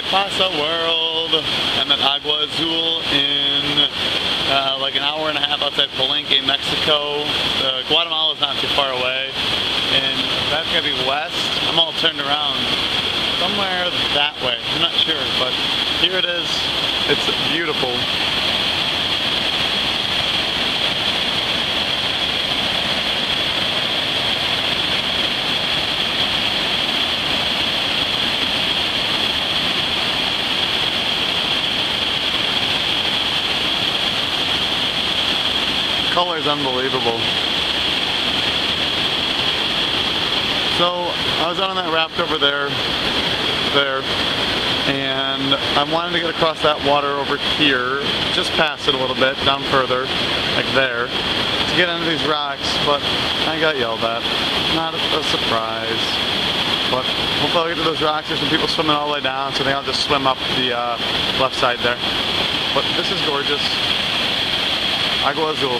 Pasa World. I'm at Agua Azul in like an hour and a half outside Palenque, Mexico. Guatemala is not too far away. And that's going to be west. I'm all turned around somewhere that way. I'm not sure, but here it is. It's beautiful. Color is unbelievable. So I was out on that raft over there, and I wanted to get across that water over here, just past it a little bit, down further, like there, to get into these rocks, but I got yelled at. Not a surprise. But hopefully I'll get to those rocks. There's some people swimming all the way down, so I think I'll just swim up the left side there. But this is gorgeous. Agua Azul.